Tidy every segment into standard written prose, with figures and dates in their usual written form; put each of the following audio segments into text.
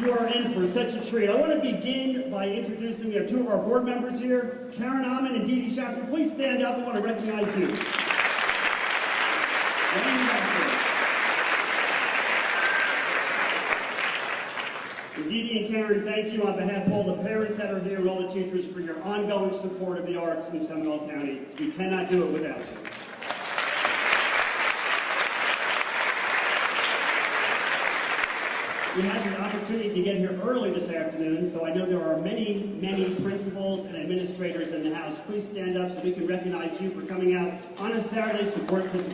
You are in for such a treat. I want to begin by introducing, we have two of our board members here, Karen Amon and Dee Dee Schaffner. Please stand up. I want to recognize you. And Dee Dee and Karen, thank you on behalf of all the parents that are here and all the teachers for your ongoing support of the arts in Seminole County. We cannot do it without you. We had the opportunity to get here early this afternoon, so I know there are many, many principals and administrators in the house. Please stand up so we can recognize you for coming out on a Saturday to support your kids.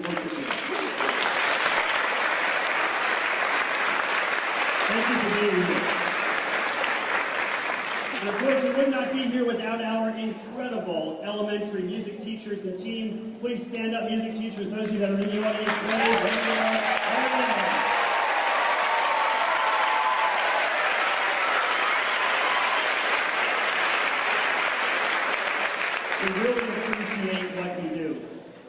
Thank you for being here. And of course, we would not be here without our incredible elementary music teachers and team. Please stand up, music teachers, those of you that are in the audience today. We really appreciate what you do.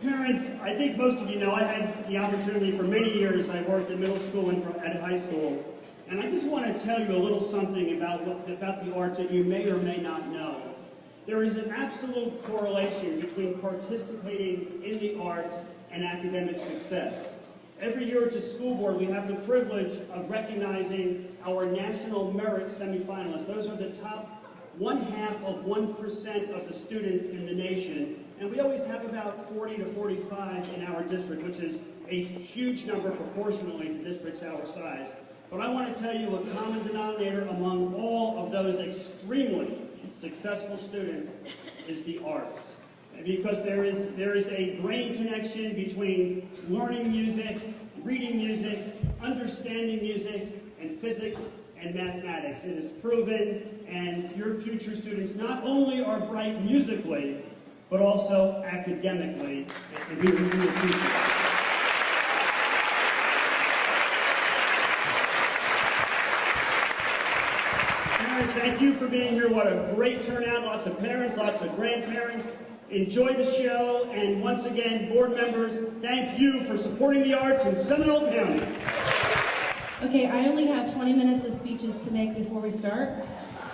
Parents, I think most of you know I had the opportunity for many years. I worked at middle school and at high school. And I just want to tell you a little something about the arts that you may or may not know. There is an absolute correlation between participating in the arts and academic success. Every year at the school board, we have the privilege of recognizing our national merit semifinalists. Those are the top 0.5% of the students in the nation, and we always have about 40 to 45 in our district, which is a huge number proportionally to districts our size. But I want to tell you a common denominator among all of those extremely successful students is the arts. Because there is a brain connection between learning music, reading music, understanding music, and physics and mathematics. It is proven, and your future students not only are bright musically, but also academically, and we really appreciate it. Parents, thank you for being here. What a great turnout. Lots of parents, lots of grandparents. Enjoy the show, and once again, board members, thank you for supporting the arts in Seminole County. Okay, I only have 20 minutes of speeches to make before we start.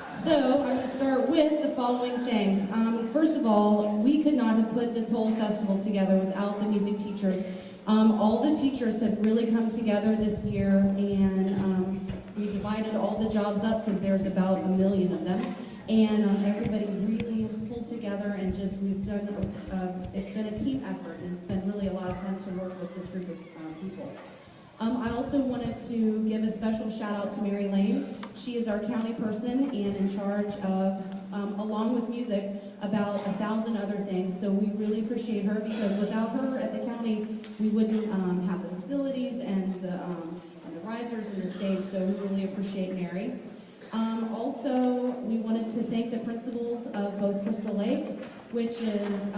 So I'm going to start with the following things. First of all, we could not have put this whole festival together without the music teachers. All the teachers have really come together this year, and we divided all the jobs up because there's about 1 million of them. And everybody really pulled together and we've done, it's been a team effort, and it's been really a lot of fun to work with this group of people. I also wanted to give a special shout out to Mary Lane. She is our county person and in charge of, along with music, about 1,000 other things. So we really appreciate her, because without her at the county, we wouldn't have the facilities and the risers and the stage. So we really appreciate Mary. Also, we wanted to thank the principals of both Crystal Lake, which is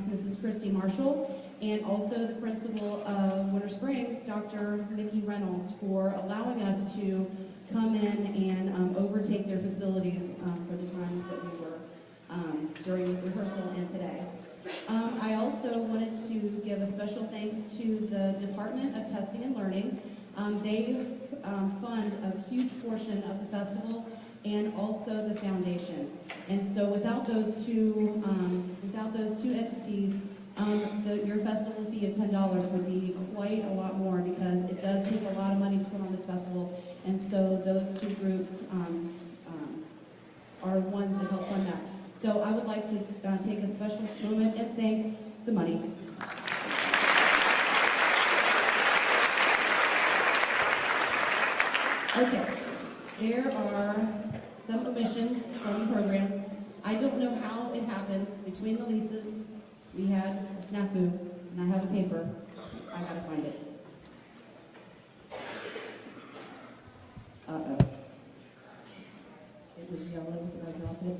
Mrs. Christy Marshall, and also the principal of Winter Springs, Dr. Mickey Reynolds, for allowing us to come in and overtake their facilities for the times that we were during rehearsal and today. I also wanted to give a special thanks to the Department of Testing and Learning. They fund a huge portion of the festival and also the foundation. And so without those two entities, your festival fee of $10 would be quite a lot more, because it does take a lot of money to put on this festival. And so those two groups are ones that help fund that. So I would like to take a special moment and thank the money. Okay, there are some omissions from the program. I don't know how it happened. Between the leases, we had a snafu, and I have a paper. I gotta find it. Uh-oh. It was yellow. Did I drop it?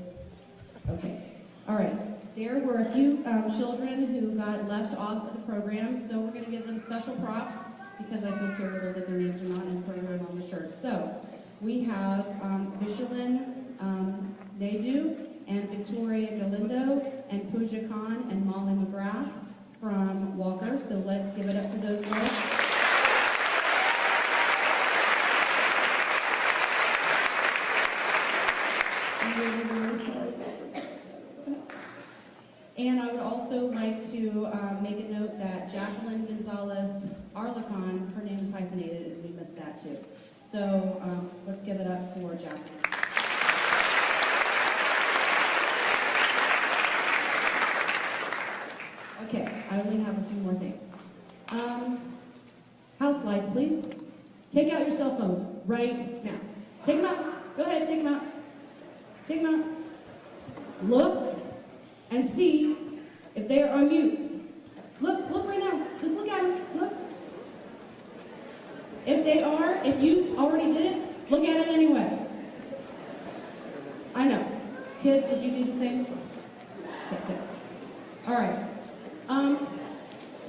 Okay. All right. There were a few children who got left off of the program, so we're going to give them special props, because I feel terrible that their names are not in the program on the shirt. So we have Vishalin Naidu and Victoria Galindo and Pooja Khan and Molly McGrath from Walker. So let's give it up for those girls. to make a note that Jacqueline Gonzalez Arlecon, her name is hyphenated, and we missed that too. So let's give it up for Jacqueline. Okay, I only have a few more things. House lights, please. Take out your cell phones right now. Take them out. Go ahead, take them out. Take them out. Look and see if they are on mute. Look right now. Just look at them. Look. If they are, if you already did it, look at it anyway. I know. Kids, did you do the same? Okay, good. All right.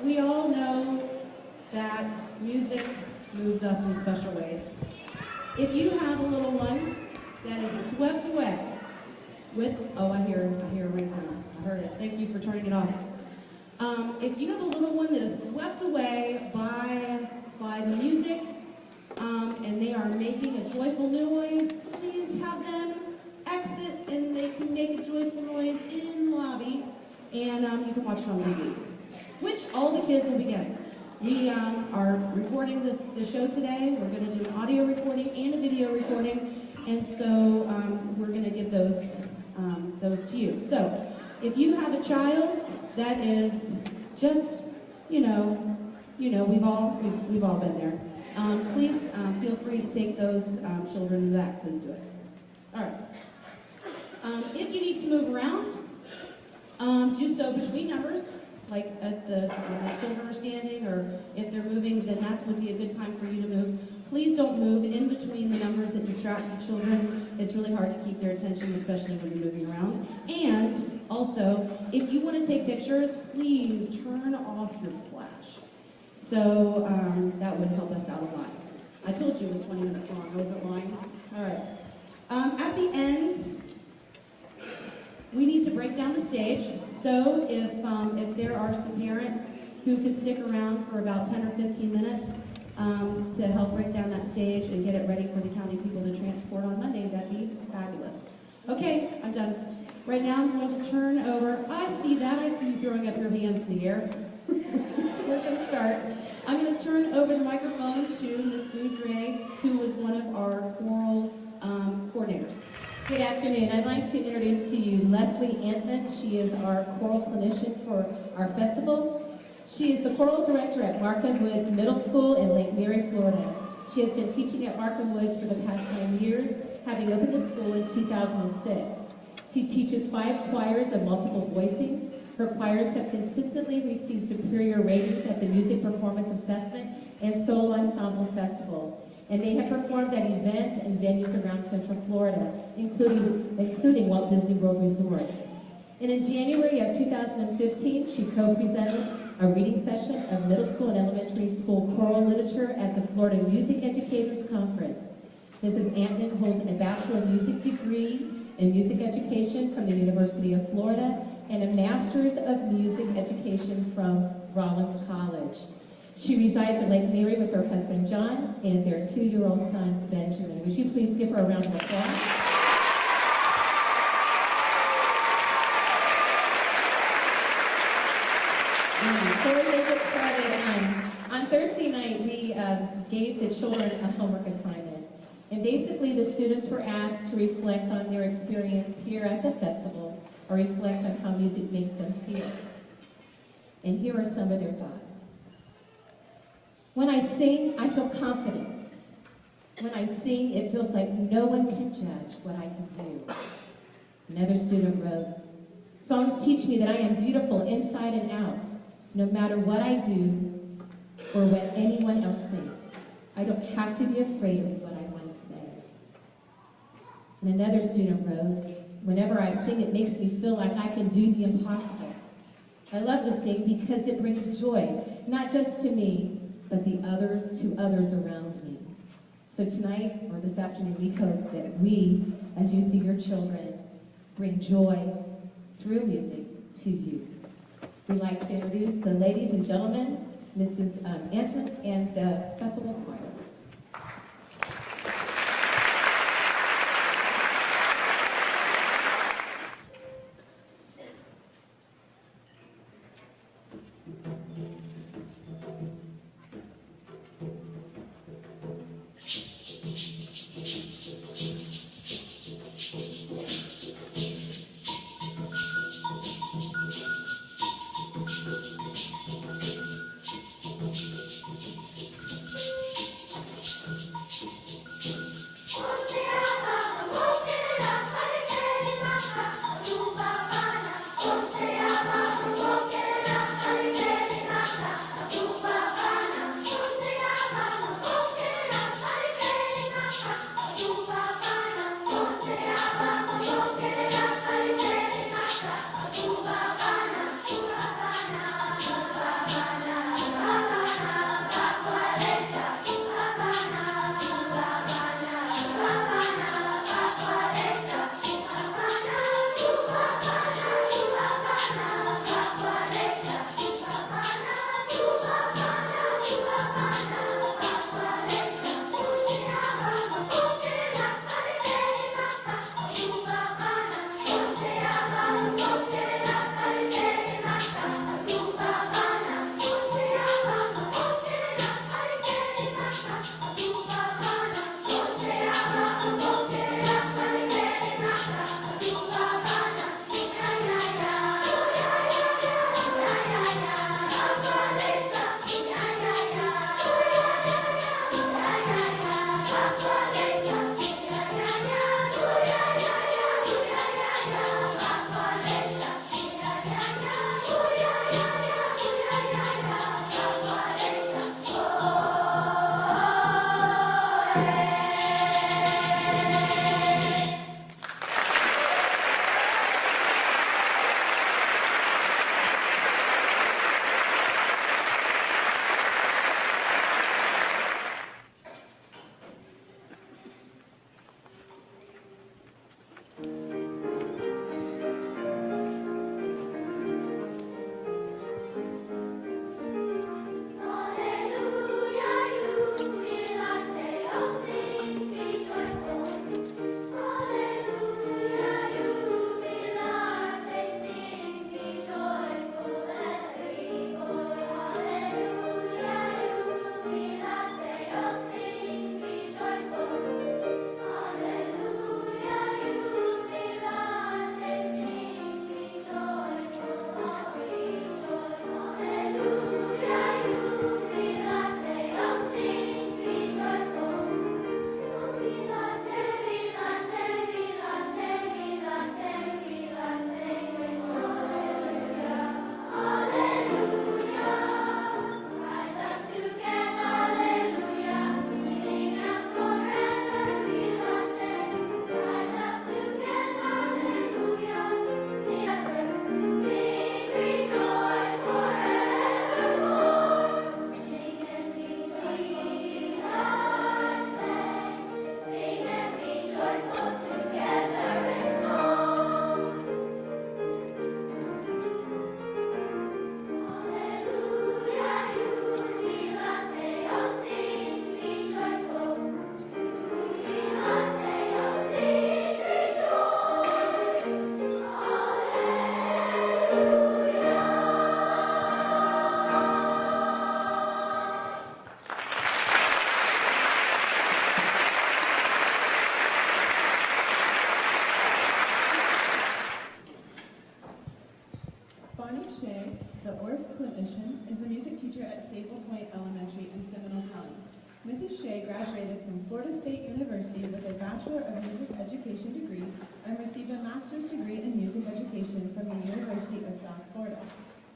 We all know that music moves us in special ways. If you have a little one that is swept away with, oh, I hear a ringtone. I heard it. Thank you for turning it off. If you have a little one that is swept away by the music, and they are making a joyful noise, please have them exit, and they can make a joyful noise in the lobby, and you can watch it on TV, which all the kids will be getting. We are recording the show today. We're going to do an audio recording and a video recording, and so we're going to give those to you. So, if you have a child that is just, we've all been there. Please feel free to take those children in the back. Please do it. All right. If you need to move around, do so between numbers. Like when the children are standing, or if they're moving, then that would be a good time for you to move. Please don't move in between the numbers. That distracts the children. It's really hard to keep their attention, especially when you're moving around. And also, if you want to take pictures, please turn off your flash. So that would help us out a lot. I told you it was 20 minutes long. I wasn't lying. All right. At the end, we need to break down the stage. So if there are some parents who could stick around for about 10 or 15 minutes to help break down that stage and get it ready for the county people to transport on Monday, that'd be fabulous. Okay, I'm done. Right now I'm going to turn over. I see you throwing up your hands in the air. So we're going to start. I'm going to turn over the microphone to Ms. Boudre, who was one of our choral coordinators. Good afternoon. I'd like to introduce to you Leslie Antman. She is our choral clinician for our festival. She is the choral director at Markham Woods Middle School in Lake Mary, Florida. She has been teaching at Markham Woods for the past 9 years, having opened the school in 2006. She teaches 5 choirs of multiple voicings. Her choirs have consistently received superior ratings at the Music Performance Assessment and Soul Ensemble Festival. And they have performed at events and venues around Central Florida, including Walt Disney World Resort. And in January of 2015, she co-presented a reading session of middle school and elementary school choral literature at the Florida Music Educators Conference. Mrs. Antman holds a Bachelor of Music degree in music education from the University of Florida and a Master's of Music Education from Rollins College. She resides in Lake Mary with her husband, John, and their 2-year-old son, Benjamin. Would you please give her a round of applause? Before we get started, on Thursday night, we gave the children a homework assignment. And basically, the students were asked to reflect on their experience here at the festival, or reflect on how music makes them feel. And here are some of their thoughts. When I sing, I feel confident. When I sing, it feels like no one can judge what I can do. Another student wrote, songs teach me that I am beautiful inside and out, no matter what I do or what anyone else thinks. I don't have to be afraid of what I want to say. And another student wrote, whenever I sing, it makes me feel like I can do the impossible. I love to sing because it brings joy, not just to me, but to others around me. So tonight, or this afternoon, we hope that we, as you see your children, bring joy through music to you. We'd like to introduce the ladies and gentlemen, Mrs. Anton and the festival choir. is the music teacher at Staple Point Elementary in Seminole County. Mrs. Shea graduated from Florida State University with a Bachelor of Music Education degree and received a master's degree in music education from the University of South Florida.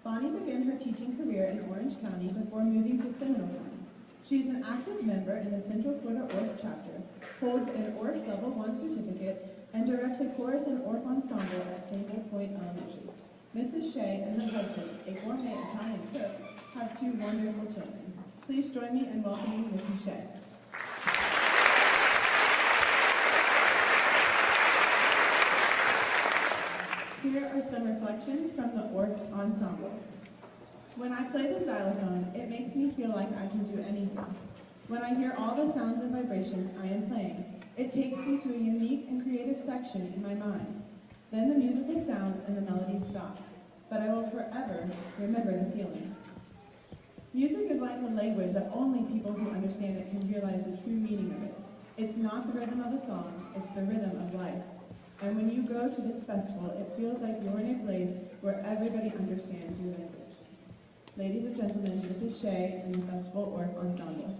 Bonnie began her teaching career in Orange County before moving to Seminole County. She is an active member in the Central Florida Orff chapter, holds an Orff Level 1 certificate, and directs a chorus and Orff ensemble at Staple Point Elementary. Mrs. Shea and her husband, a gourmet Italian cook, have two wonderful children. Please join me in welcoming Mrs. Shea. Here are some reflections from the Orff ensemble. When I play the xylophone, it makes me feel like I can do anything. When I hear all the sounds and vibrations I am playing, it takes me to a unique and creative section in my mind. Then the musical sounds and the melodies stop, but I will forever remember the feeling. Music is like a language that only people who understand it can realize the true meaning of it. It's not the rhythm of the song, it's the rhythm of life. And when you go to this festival, it feels like you're in a place where everybody understands your language. Ladies and gentlemen, Mrs. Shea and the Festival Orc Ensemble.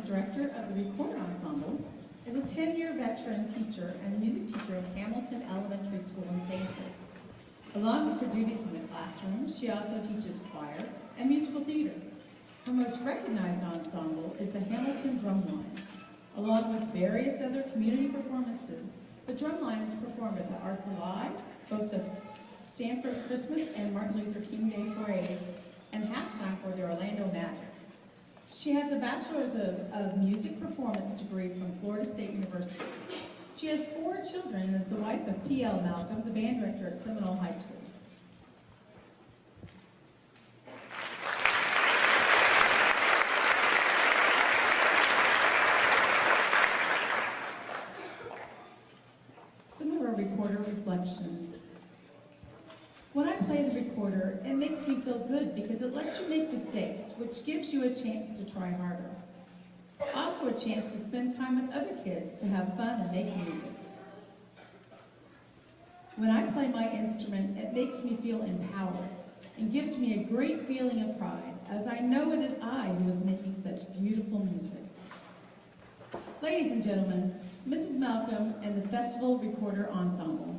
Director of the Recorder Ensemble, is a 10-year veteran teacher and music teacher at Hamilton Elementary School in Sanford. Along with her duties in the classroom, she also teaches choir and musical theater. Her most recognized ensemble is the Hamilton Drumline. Along with various other community performances, the Drumline is performed at the Arts Alive, both the Sanford Christmas and Martin Luther King Day parades, and halftime for the Orlando Magic. She has a Bachelor's of Music Performance degree from Florida State University. She has 4 children and is the wife of P.L. Malcolm, the band director at Seminole High School. Some of our recorder reflections. When I play the recorder, it makes me feel good because it lets you make mistakes, which gives you a chance to try harder. Also a chance to spend time with other kids to have fun and make music. When I play my instrument, it makes me feel empowered and gives me a great feeling of pride, as I know it is I who is making such beautiful music. Ladies and gentlemen, Mrs. Malcolm and the Festival Recorder Ensemble.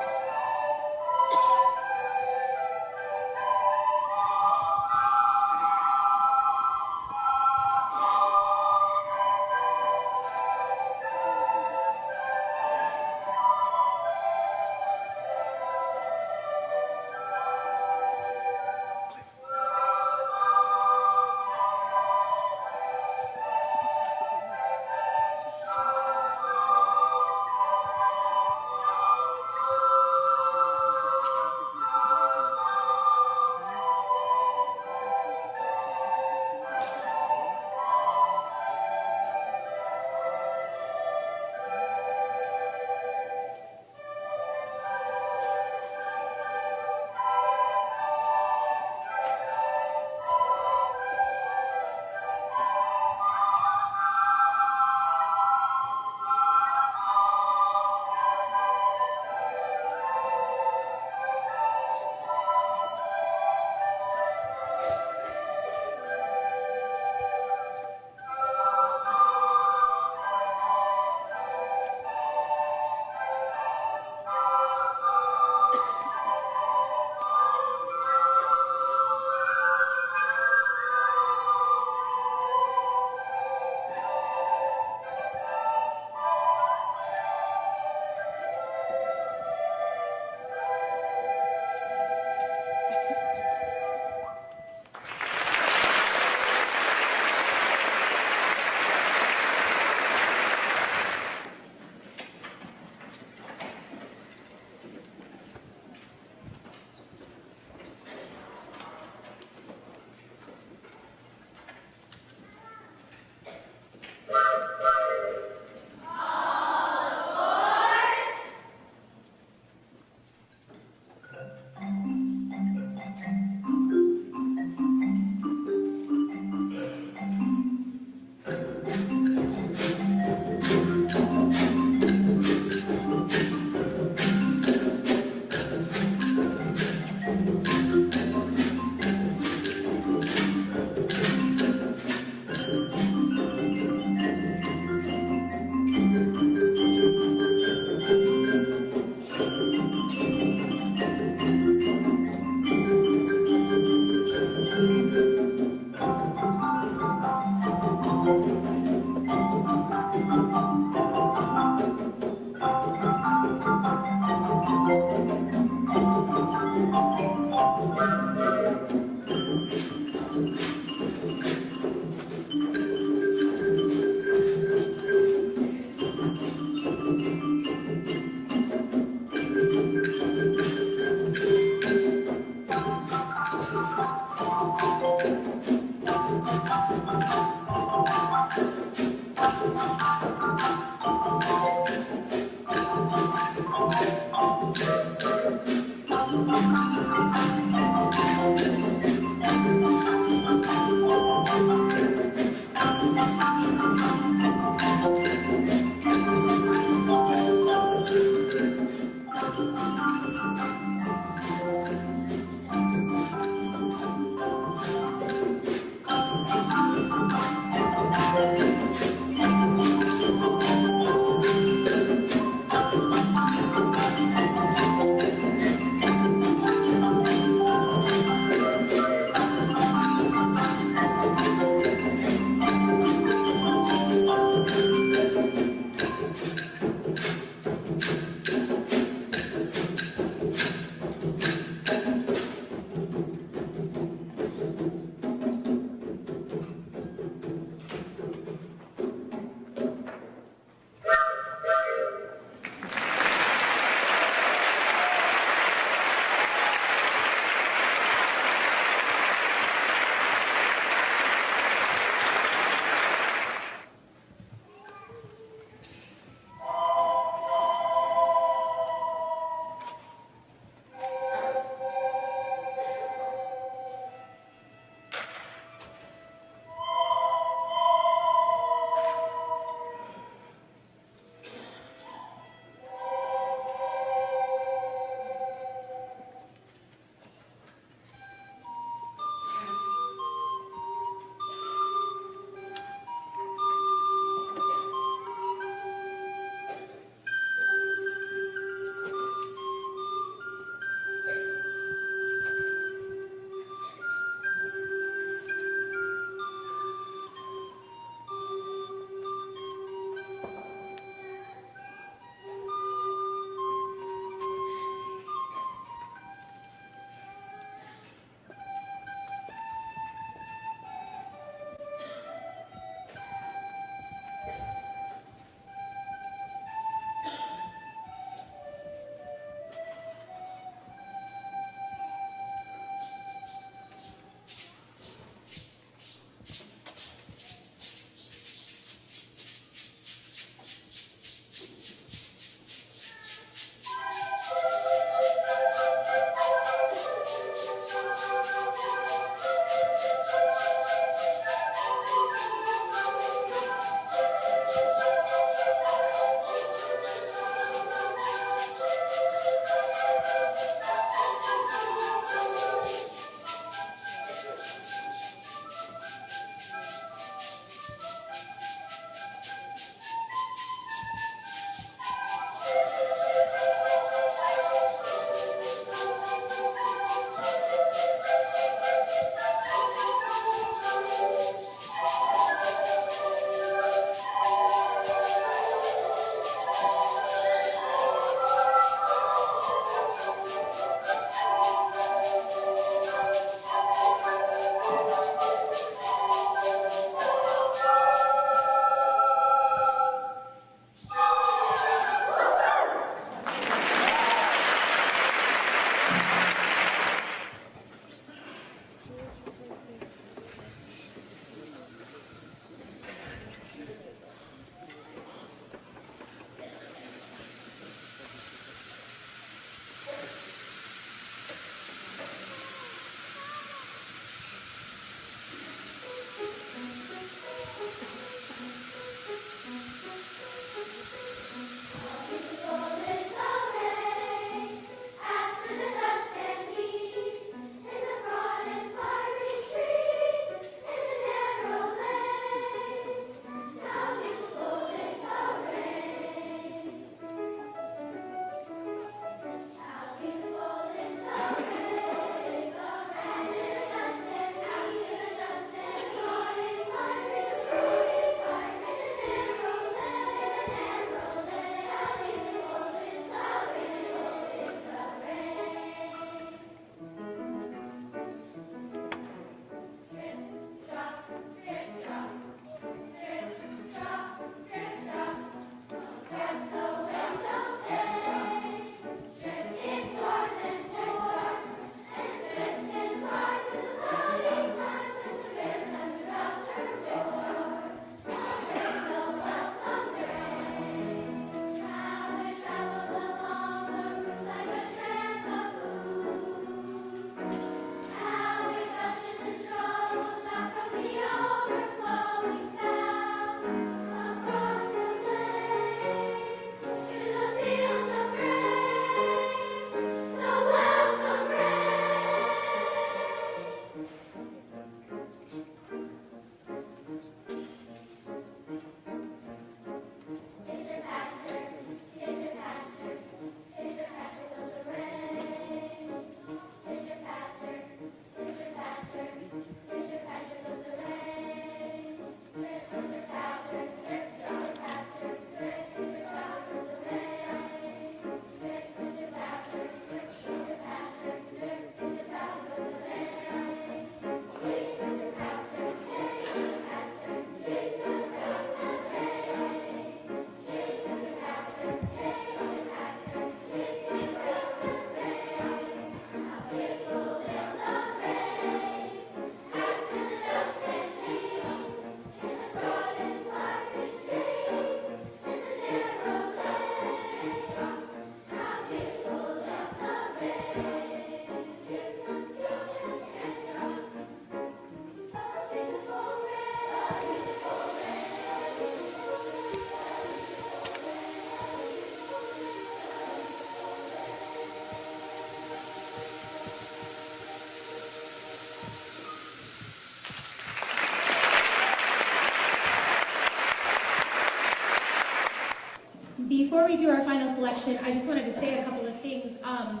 Before we do our final selection, I just wanted to say a couple of things. I'm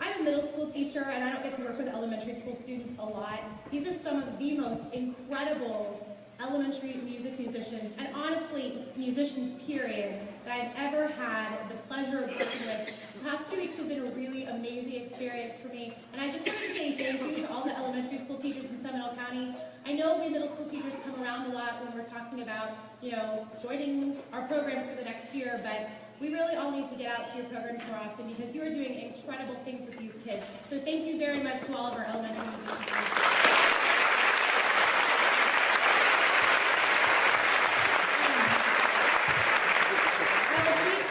a middle school teacher, and I don't get to work with elementary school students a lot. These are some of the most incredible elementary musicians, and honestly, musicians, period, that I've ever had the pleasure of working with. The past 2 weeks have been a really amazing experience for me, and I just wanted to say thank you to all the elementary school teachers in Seminole County. I know we middle school teachers come around a lot when we're talking about, joining our programs for the next year, but we really all need to get out to your programs more often because you are doing incredible things with these kids. So thank you very much to all of our elementary music teachers.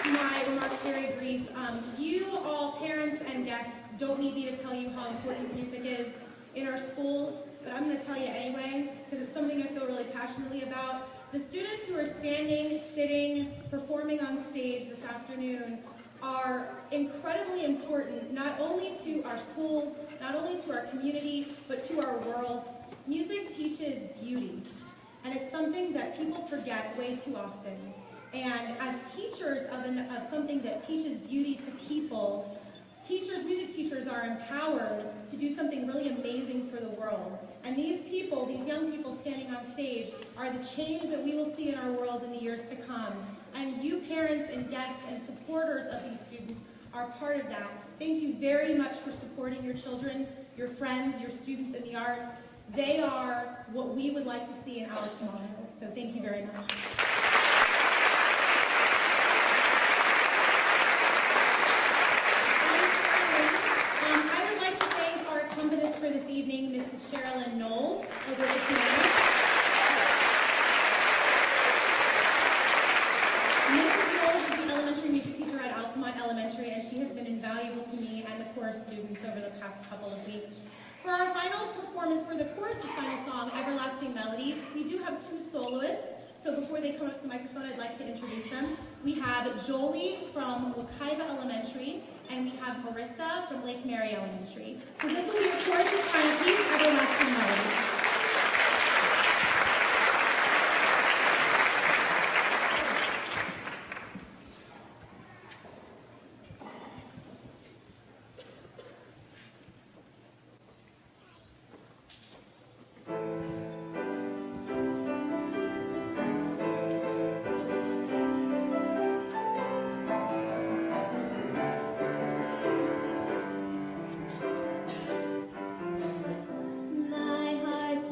My remarks very brief. You all, parents and guests, don't need me to tell you how important music is in our schools, but I'm going to tell you anyway, because it's something I feel really passionately about. The students who are standing, sitting, performing on stage this afternoon are incredibly important, not only to our schools, not only to our community, but to our world. Music teaches beauty, and it's something that people forget way too often. And as teachers of something that teaches beauty to people, music teachers are empowered to do something really amazing for the world. And these people, these young people standing on stage, are the change that we will see in our world in the years to come. And you parents and guests and supporters of these students are part of that. Thank you very much for supporting your children, your friends, your students in the arts. They are what we would like to see in our tomorrow. So thank you very much. For this evening, Mrs. Sherilyn Knowles over at the piano. Mrs. Knowles is the elementary music teacher at Altamont Elementary, and she has been invaluable to me and the chorus students over the past couple of weeks. For our final performance, for the chorus's final song, Everlasting Melody, we do have 2 soloists. So before they come up to the microphone, I'd like to introduce them. We have Jolie from Wekiva Elementary, and we have Marissa from Lake Mary Elementary. So this will be the chorus's final piece, Everlasting Melody. My heart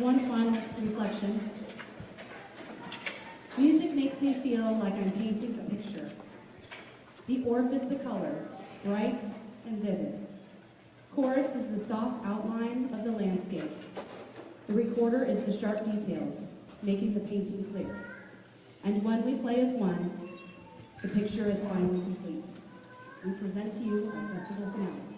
one final reflection. Music makes me feel like I'm painting a picture. The orff is the color, bright and vivid. Chorus is the soft outline of the landscape. The recorder is the sharp details, making the painting clear. And when we play as one, the picture is finally complete. We present to you our festival finale.